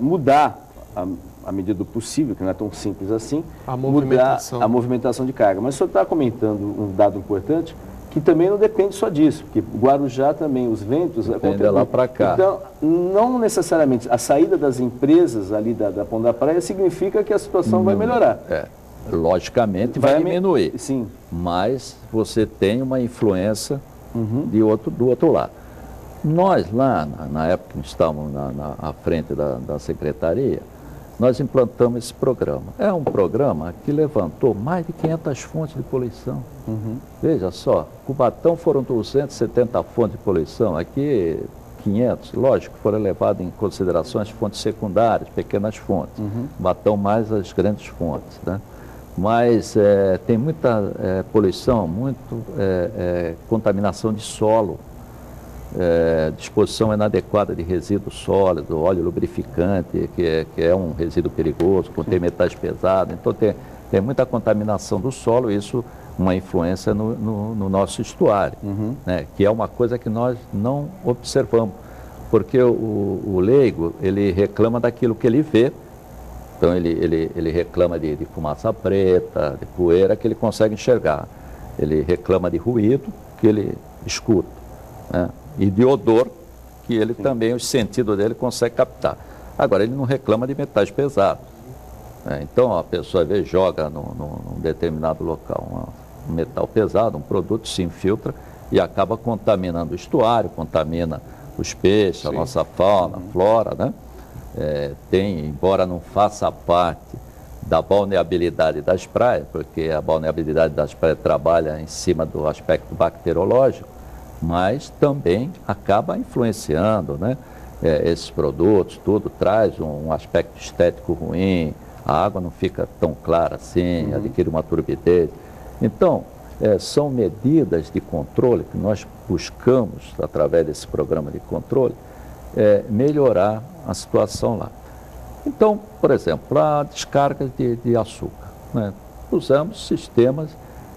mudar à medida do possível, que não é tão simples assim, mudar a movimentação de carga. Mas o senhor está comentando um dado importante, que também não depende só disso, porque Guarujá também, os ventos... Depende lá para cá. Então, não necessariamente a saída das empresas ali da Ponta da Praia significa que a situação vai melhorar. Logicamente vai diminuir. Sim. Mas você tem uma influência do outro lado. Nós lá, na época que estávamos à frente da Secretaria, nós implantamos esse programa. É um programa que levantou mais de 500 fontes de poluição. Veja só, Cubatão foram 270 fontes de poluição, aqui 500, lógico, foram levadas em consideração as fontes secundárias, pequenas fontes. Cubatão mais as grandes fontes, né? Mas tem muita poluição, contaminação de solo, disposição inadequada de resíduo sólido, óleo lubrificante, que é um resíduo perigoso, contém metais pesados. Então tem muita contaminação do solo, isso uma influência no nosso estuário, né? Que é uma coisa que nós não observamos. Porque o leigo, ele reclama daquilo que ele vê. Então, ele reclama de fumaça preta, de poeira, que ele consegue enxergar. Ele reclama de ruído, que ele escuta, né? E de odor, que ele também, os sentidos dele consegue captar. Agora, ele não reclama de metais pesados. Então, a pessoa, às vezes, joga num determinado local um metal pesado, um produto, se infiltra e acaba contaminando o estuário, contamina os peixes, a nossa fauna, a flora, né? Embora não faça parte da balneabilidade das praias, porque a balneabilidade das praias trabalha em cima do aspecto bacteriológico, mas também acaba influenciando, né? Esses produtos, tudo traz um aspecto estético ruim, a água não fica tão clara assim, adquire uma turbidez. Então, são medidas de controle que nós buscamos, através desse programa de controle, melhorar a situação lá. Então, por exemplo, a descarga de açúcar, né? Usamos sistemas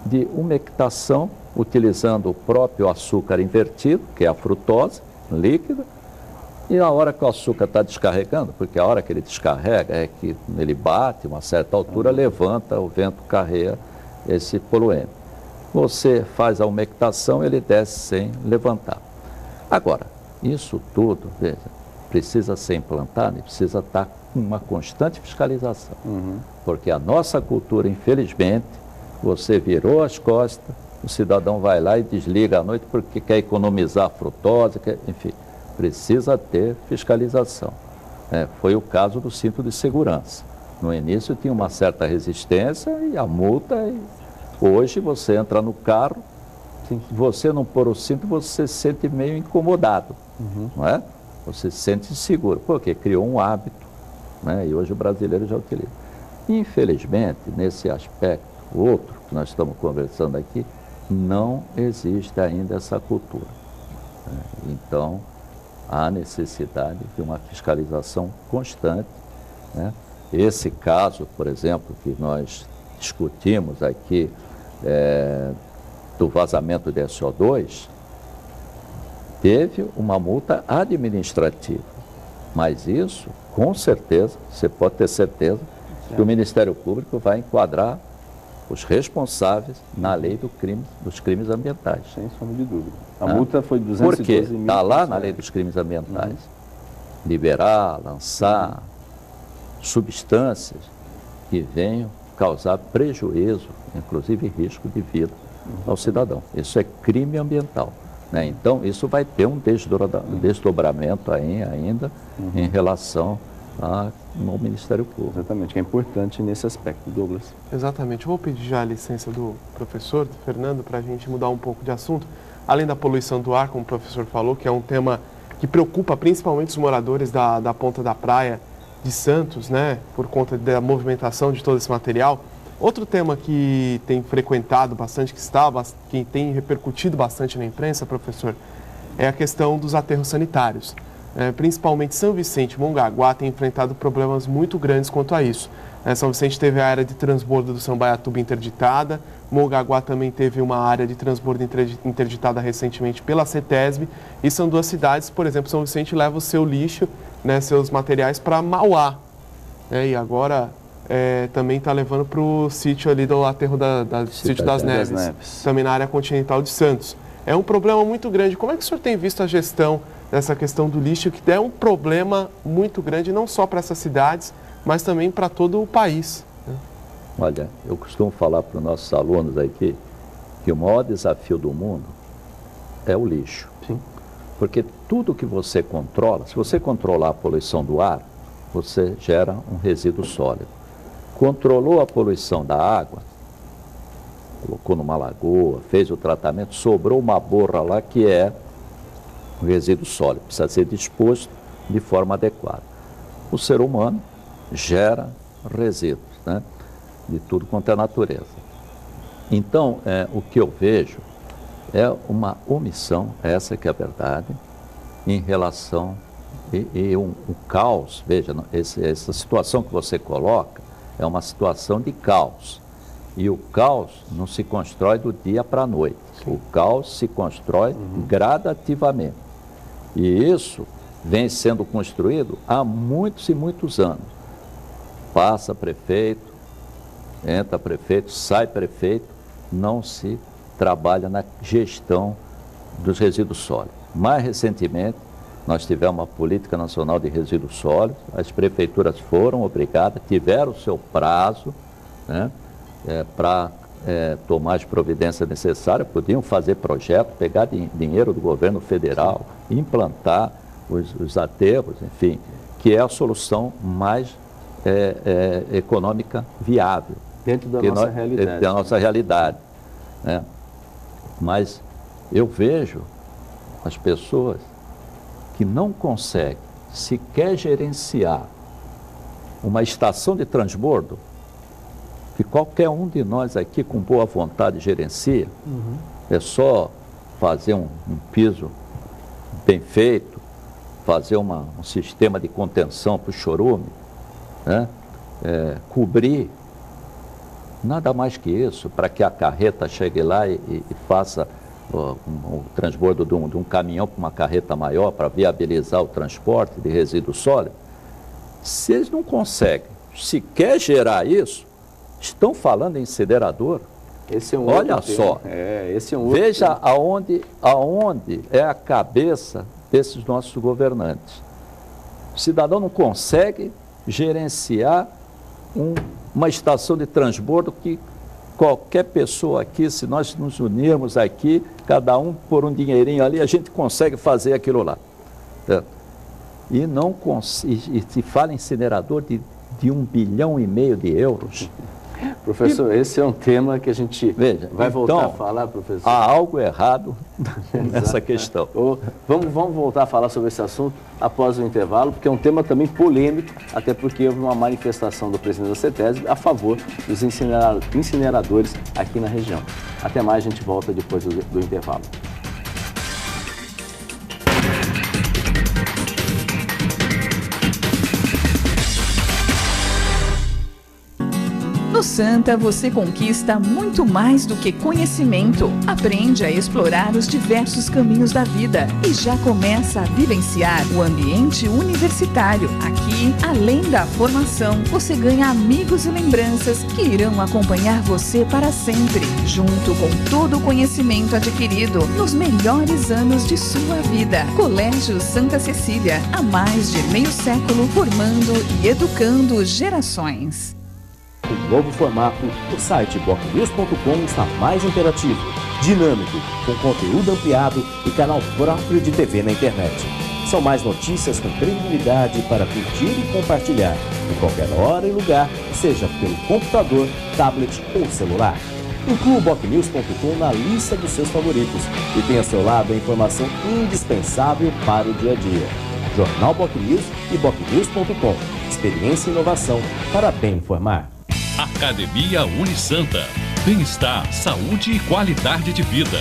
de umectação, utilizando o próprio açúcar invertido, que é a frutose líquida, e a hora que o açúcar está descarregando, porque a hora que ele descarrega é que ele bate, uma certa altura, levanta, o vento carrega esse poluente. Você faz a umectação, ele desce sem levantar. Agora, isso tudo, veja, precisa ser implantado e precisa estar com uma constante fiscalização. Porque a nossa cultura, infelizmente, você virou as costas, o cidadão vai lá e desliga à noite porque quer economizar frutose, enfim, precisa ter fiscalização. Foi o caso do cinto de segurança. No início tinha uma certa resistência e a multa, hoje você entra no carro, se você não pôr o cinto, você se sente meio incomodado, não é? Você se sente inseguro, porque criou um hábito, né? E hoje o brasileiro já utiliza. Infelizmente, nesse aspecto, outro que nós estamos conversando aqui, não existe ainda essa cultura. Então, há necessidade de uma fiscalização constante, né? Esse caso, por exemplo, que nós discutimos aqui, do vazamento de SO2, teve uma multa administrativa. Mas isso, com certeza, você pode ter certeza, que o Ministério Público vai enquadrar os responsáveis na lei dos crimes ambientais. Sem sombra de dúvida. A multa foi 212 mil. Porque está lá na lei dos crimes ambientais. Liberar, lançar substâncias que venham causar prejuízo, inclusive risco de vida ao cidadão. Isso é crime ambiental, né? Então, isso vai ter um desdobramento aí ainda em relação ao Ministério Público. Exatamente, que é importante nesse aspecto, Douglas. Exatamente. Eu vou pedir já a licença do professor, do Fernando, para a gente mudar um pouco de assunto. Além da poluição do ar, como o professor falou, que é um tema que preocupa principalmente os moradores da ponta da praia de Santos, né, por conta da movimentação de todo esse material. Outro tema que tem frequentado bastante, que tem repercutido bastante na imprensa, professor, é a questão dos aterros sanitários. Principalmente São Vicente e Mongaguá têm enfrentado problemas muito grandes quanto a isso. São Vicente teve a área de transbordo do Sambaiatuba interditada, Mongaguá também teve uma área de transbordo interditada recentemente pela CETESB, e são duas cidades, por exemplo, São Vicente leva o seu lixo, né, seus materiais para Mauá, e agora também está levando para o sítio ali do aterro Sítio das Neves, também na área continental de Santos. É um problema muito grande. Como é que o senhor tem visto a gestão dessa questão do lixo, que é um problema muito grande, não só para essas cidades, mas também para todo o país, né? Olha, eu costumo falar para os nossos alunos aqui que o maior desafio do mundo é o lixo. Sim. Porque tudo que você controla, se você controlar a poluição do ar, você gera um resíduo sólido. Controlou a poluição da água, colocou numa lagoa, fez o tratamento, sobrou uma borra lá que é um resíduo sólido, precisa ser disposto de forma adequada. O ser humano gera resíduos, né, de tudo quanto é natureza. Então, o que eu vejo é uma omissão, essa que é a verdade, em relação o caos. Veja, essa situação que você coloca é uma situação de caos. E o caos não se constrói do dia para a noite. O caos se constrói gradativamente. E isso vem sendo construído há muitos e muitos anos. Passa prefeito, entra prefeito, sai prefeito, não se trabalha na gestão dos resíduos sólidos. Mais recentemente, nós tivemos uma política nacional de resíduos sólidos, as prefeituras foram obrigadas, tiveram o seu prazo, né, para tomar as providências necessárias, podiam fazer projetos, pegar dinheiro do governo federal, implantar os aterros, enfim, que é a solução mais econômica viável. Dentro da nossa realidade. Dentro da nossa realidade, né? Mas eu vejo as pessoas que não conseguem sequer gerenciar uma estação de transbordo, que qualquer um de nós aqui com boa vontade gerencia, é só fazer um piso bem feito, fazer um sistema de contenção para o chorume, né? Cobrir, nada mais que isso, para que a carreta chegue lá e faça o transbordo de um caminhão para uma carreta maior, para viabilizar o transporte de resíduos sólidos. Se eles não conseguem sequer gerar isso, estão falando em incinerador. Esse é um Olha outro só, tema. Esse é um outro veja tema. aonde é a cabeça desses nossos governantes. O cidadão não consegue gerenciar uma estação de transbordo que qualquer pessoa aqui, se nós nos unirmos aqui, cada um por um dinheirinho ali, a gente consegue fazer aquilo lá. E não se fala em incinerador de 1,5 bilhão de euros. Professor, esse é um tema que a gente vai voltar a falar, professor. Há algo errado nessa questão. Vamos voltar a falar sobre esse assunto após o intervalo, porque é um tema também polêmico, até porque houve uma manifestação do presidente da CETESB a favor dos incineradores aqui na região. Até mais, a gente volta depois do intervalo. No Santa, você conquista muito mais do que conhecimento. Aprende a explorar os diversos caminhos da vida e já começa a vivenciar o ambiente universitário. Aqui, além da formação, você ganha amigos e lembranças que irão acompanhar você para sempre, junto com todo o conhecimento adquirido nos melhores anos de sua vida. Colégio Santa Cecília, há mais de meio século, formando e educando gerações. Um novo formato, o site bocnews.com está mais interativo, dinâmico, com conteúdo ampliado e canal próprio de TV na internet. São mais notícias com credibilidade para curtir e compartilhar, em qualquer hora e lugar, seja pelo computador, tablet ou celular. Inclua o bocnews.com na lista dos seus favoritos e tenha ao seu lado a informação indispensável para o dia a dia. Jornal Bocnews e bocnews.com. Experiência e inovação para bem informar. Academia Unisanta. Bem-estar, saúde e qualidade de vida.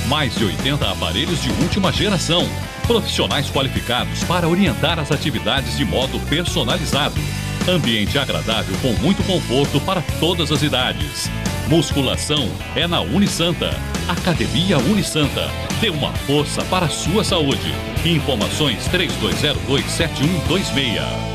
Mais de 80 aparelhos de última geração. Profissionais qualificados para orientar as atividades de modo personalizado. Ambiente agradável com muito conforto para todas as idades. Musculação é na Unisanta. Academia Unisanta. Dê uma força para a sua saúde. Informações 3202-7126.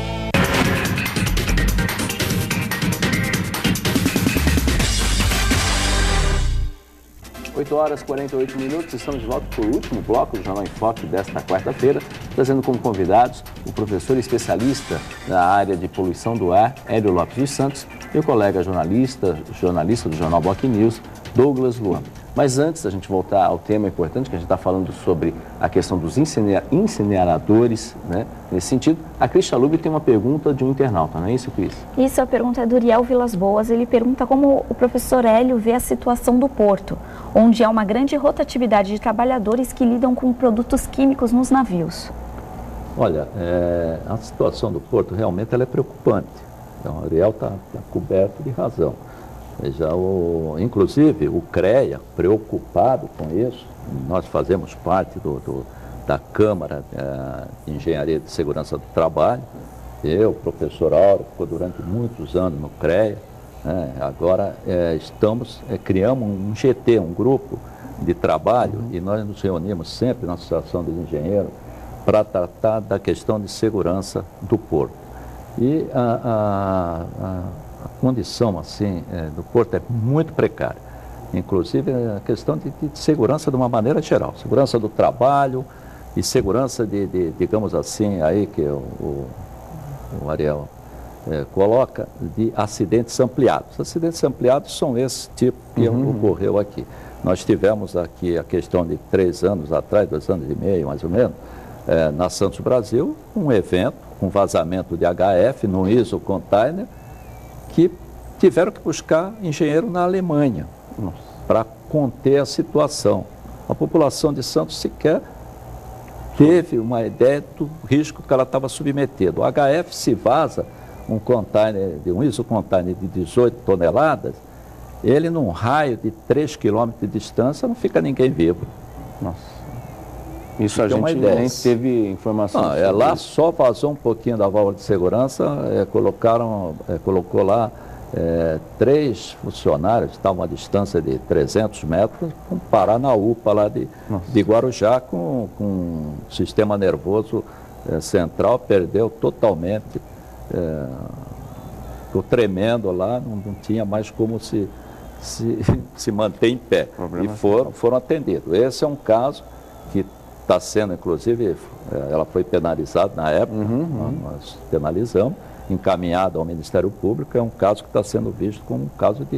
8 horas e 48 minutos, estamos de volta para o último bloco do Jornal em Foque desta quarta-feira, trazendo como convidados o professor especialista na área de poluição do ar, Hélio Lopes dos Santos, e o colega jornalista do Jornal Bocnews, Douglas Luan. Mas antes da gente voltar ao tema importante, que a gente está falando sobre a questão dos incineradores, né? Nesse sentido, a Cris Chalub tem uma pergunta de um internauta, não é isso, Cris? Isso, a pergunta é do Uriel Vilas Boas. Ele pergunta como o professor Hélio vê a situação do porto, onde há uma grande rotatividade de trabalhadores que lidam com produtos químicos nos navios. Olha, a situação do porto realmente ela é preocupante. Então, o Uriel está coberto de razão. Já inclusive o CREA, preocupado com isso, nós fazemos parte da Câmara de Engenharia de Segurança do Trabalho. Eu, professor Auro, ficou durante muitos anos no CREA. Agora criamos um GT, um grupo de trabalho, e nós nos reunimos sempre na Associação dos Engenheiros para tratar da questão de segurança do porto. E a condição assim, do porto é muito precária. Inclusive a questão de segurança de uma maneira geral. Segurança do trabalho e segurança digamos assim, aí que o Ariel coloca, de acidentes ampliados. Acidentes ampliados são esse tipo que ocorreu aqui. Nós tivemos aqui a questão de 3 anos atrás, 2 anos e meio mais ou menos, na Santos Brasil, um evento com vazamento de HF no ISO container, que tiveram que buscar engenheiro na Alemanha para conter a situação. A população de Santos sequer teve uma ideia do risco que ela estava submetida. O HF se vaza um container, um ISO container de 18 toneladas, ele num raio de 3 km de distância não fica ninguém vivo. Nossa. Isso a gente nem teve informação. Não, lá só vazou um pouquinho da válvula de segurança, colocou lá 3 funcionários, estavam a uma distância de 300 metros, vão parar na UPA lá de Guarujá com um sistema nervoso central, perdeu totalmente, ficou tremendo lá, não tinha mais como se manter em pé. E foram atendidos. Esse é um caso que está sendo, inclusive, ela foi penalizada na época, nós penalizamos, encaminhada ao Ministério Público, é um caso que está sendo visto como um caso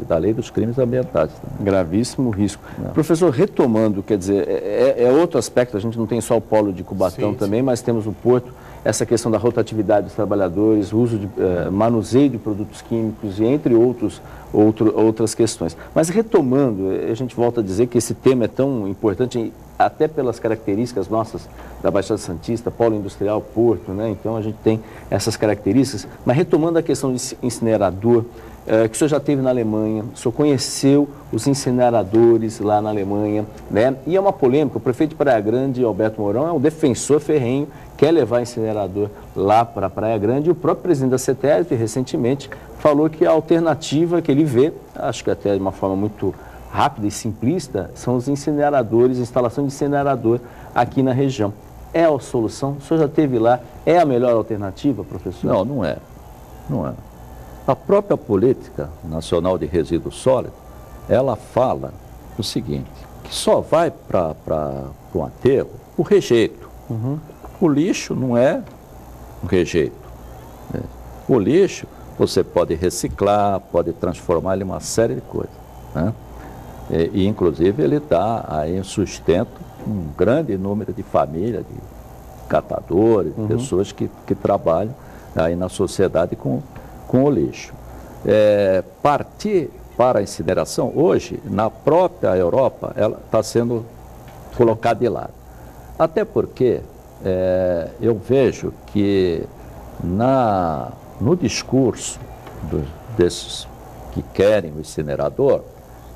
da lei dos crimes ambientais. Gravíssimo risco. Professor, retomando, quer dizer, é outro aspecto, a gente não tem só o polo de Cubatão também, mas temos o porto, essa questão da rotatividade dos trabalhadores, uso de manuseio de produtos químicos e entre outras questões. Mas retomando, a gente volta a dizer que esse tema é tão importante, até pelas características nossas da Baixada Santista, polo industrial, porto, né? Então a gente tem essas características. Mas retomando a questão de incinerador, que o senhor já teve na Alemanha, o senhor conheceu os incineradores lá na Alemanha, né? E é uma polêmica, o prefeito de Praia Grande, Alberto Mourão, é um defensor ferrenho, quer levar incinerador lá para Praia Grande, e o próprio presidente da CETESB, recentemente, falou que a alternativa que ele vê, acho que até de uma forma muito rápida e simplista, são os incineradores, instalação de incinerador aqui na região. É a solução? O senhor já esteve lá? É a melhor alternativa, professor? Não, não é. Não é. A própria Política Nacional de Resíduos Sólidos, ela fala o seguinte, que só vai para o aterro o rejeito. O lixo não é um rejeito. Né? O lixo você pode reciclar, pode transformar ele em uma série de coisas. Né? E inclusive ele dá aí sustento um grande número de famílias, de catadores, pessoas que trabalham aí na sociedade com o lixo. Partir para a incineração, hoje, na própria Europa, ela está sendo colocada de lado. Até porque eu vejo que no discurso desses que querem o incinerador,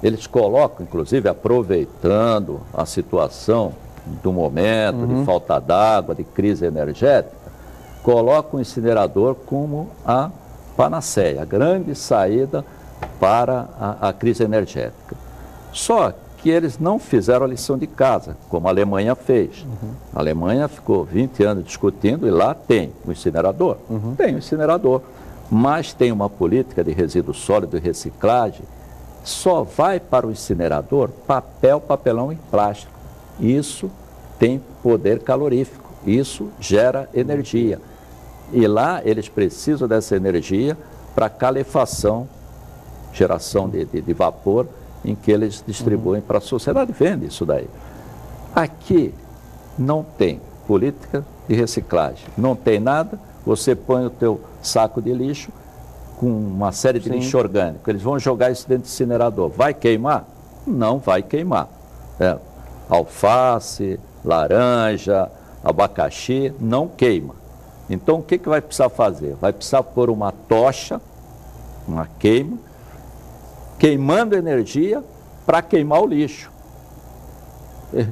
eles colocam, inclusive, aproveitando a situação do momento, de falta d'água, de crise energética, colocam o incinerador como a panaceia, a grande saída para a crise energética. Só que eles não fizeram a lição de casa, como a Alemanha fez. A Alemanha ficou 20 anos discutindo e lá tem o incinerador. Tem o incinerador, mas tem uma política de resíduo sólido e reciclagem. Só vai para o incinerador papelão e plástico. Isso tem poder calorífico, isso gera energia. E lá eles precisam dessa energia para calefação, geração de vapor, em que eles distribuem para a sociedade, vende isso daí. Aqui não tem política de reciclagem, não tem nada, você põe o teu saco de lixo com uma série de lixo orgânico, eles vão jogar isso dentro do incinerador. Vai queimar? Não vai queimar. Alface, laranja, abacaxi, não queima. Então o que vai precisar fazer? Vai precisar pôr uma tocha, uma queima, queimando energia para queimar o lixo.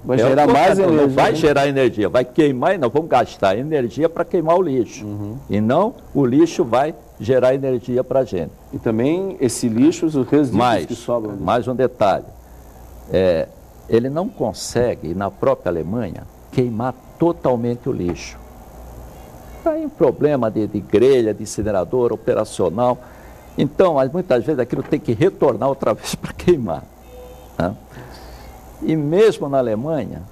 Vai gerar mais energia. Não vai gerar energia, vai queimar e não, vamos gastar energia para queimar o lixo. E não o lixo vai gerar energia para a gente. E também esse lixo, os resíduos que sobram. Mais um detalhe, ele não consegue, na própria Alemanha, queimar totalmente o lixo. Aí um problema de grelha, de incinerador, operacional. Então, muitas vezes aquilo tem que retornar outra vez para queimar, né? E mesmo na Alemanha,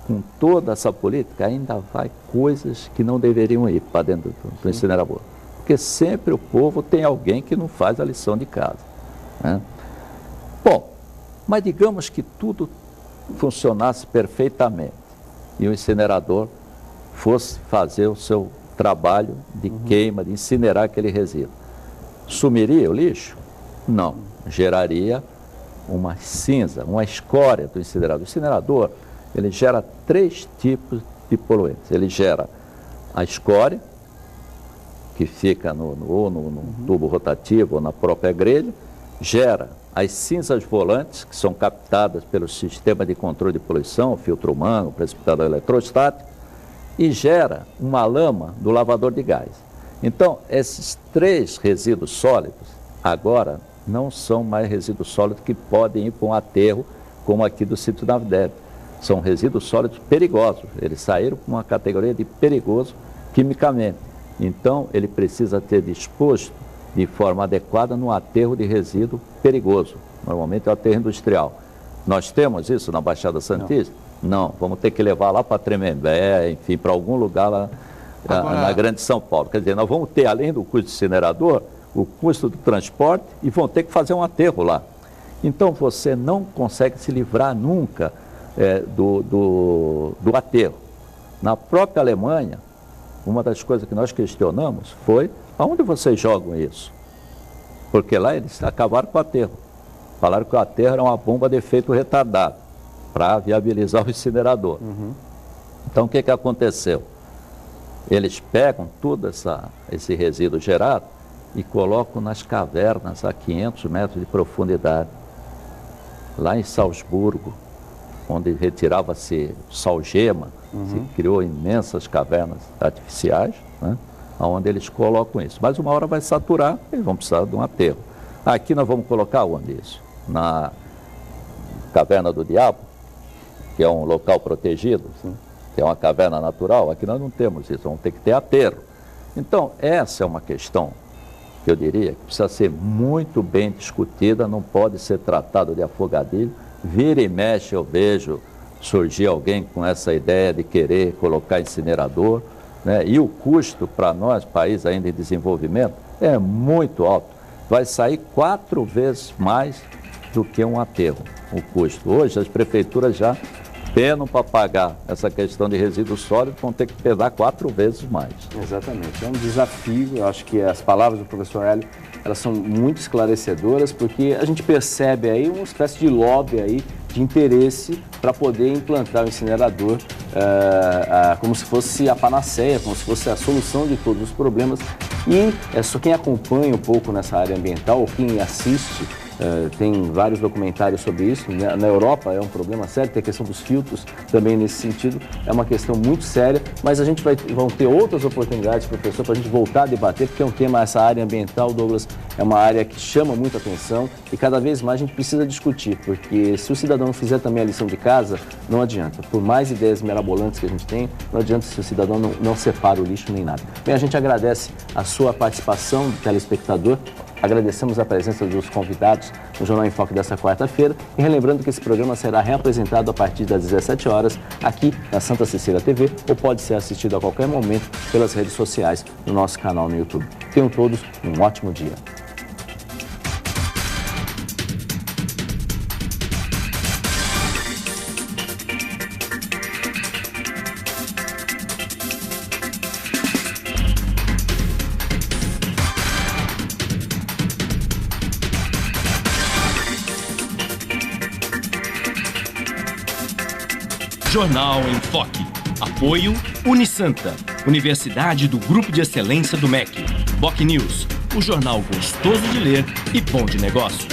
com toda essa política, ainda vai coisas que não deveriam ir para dentro do incinerador. Porque sempre o povo tem alguém que não faz a lição de casa, né? Bom, mas digamos que tudo funcionasse perfeitamente e o incinerador fosse fazer o seu trabalho de queima, de incinerar aquele resíduo. Sumiria o lixo? Não. Geraria uma cinza, uma escória do incinerador. O incinerador, ele gera 3 tipos de poluentes. Ele gera a escória, que fica no tubo rotativo ou na própria grelha, gera as cinzas volantes, que são captadas pelo sistema de controle de poluição, filtro humano, precipitador eletrostático, e gera uma lama do lavador de gás. Então, esses 3 resíduos sólidos, agora, não são mais resíduos sólidos que podem ir para um aterro, como aqui do sítio da Navidade. São resíduos sólidos perigosos. Eles saíram para uma categoria de perigoso quimicamente. Então, ele precisa ter disposto de forma adequada no aterro de resíduo perigoso. Normalmente é o aterro industrial. Nós temos isso na Baixada Santista? Não. Vamos ter que levar lá para Tremembé, enfim, para algum lugar lá na Grande São Paulo. Quer dizer, nós vamos ter, além do custo do incinerador, o custo do transporte e vão ter que fazer um aterro lá. Então, você não consegue se livrar nunca do aterro. Na própria Alemanha, uma das coisas que nós questionamos foi aonde vocês jogam isso? Porque lá eles acabaram com o aterro. Falaram que o aterro era uma bomba de efeito retardado para viabilizar o incinerador. Então, o que aconteceu? Eles pegam todo esse resíduo gerado e colocam nas cavernas a 500 metros de profundidade. Lá em Salzburgo, onde retirava-se salgema, se criou imensas cavernas artificiais, né, onde eles colocam isso. Mas uma hora vai saturar, eles vão precisar de um aterro. Aqui nós vamos colocar onde isso? Na Caverna do Diabo, que é um local protegido, que é uma caverna natural. Aqui nós não temos isso, vamos ter que ter aterro. Então, essa é uma questão que eu diria que precisa ser muito bem discutida, não pode ser tratado de afogadilho. Vira e mexe, eu vejo surgir alguém com essa ideia de querer colocar incinerador, né? E o custo para nós, país ainda em desenvolvimento, é muito alto. Vai sair 4 vezes mais do que um aterro, o custo. Hoje as prefeituras já penam para pagar essa questão de resíduos sólidos, vão ter que pesar 4 vezes mais. Exatamente, é um desafio. Eu acho que as palavras do professor Hélio, elas são muito esclarecedoras, porque a gente percebe aí uma espécie de lobby aí, de interesse para poder implantar o incinerador como se fosse a panaceia, como se fosse a solução de todos os problemas. E só quem acompanha um pouco nessa área ambiental, ou quem assiste, tem vários documentários sobre isso. Na Europa é um problema sério, tem a questão dos filtros também nesse sentido, é uma questão muito séria, mas a gente vão ter outras oportunidades, professor, para a gente voltar a debater, porque é um tema, essa área ambiental, Douglas, é uma área que chama muita atenção e cada vez mais a gente precisa discutir, porque se o cidadão não fizer também a lição de casa, não adianta. Por mais ideias mirabolantes que a gente tem, não adianta se o cidadão não separa o lixo nem nada. Bem, a gente agradece a sua participação, telespectador. Agradecemos a presença dos convidados no Jornal em Foque desta quarta-feira e relembrando que esse programa será reapresentado a partir das 17 horas aqui na Santa Cecília TV ou pode ser assistido a qualquer momento pelas redes sociais no nosso canal no YouTube. Tenham todos um ótimo dia. Jornal em Foque. Apoio Unisanta, Universidade do Grupo de Excelência do MEC. BocNews, o jornal gostoso de ler e bom de negócios.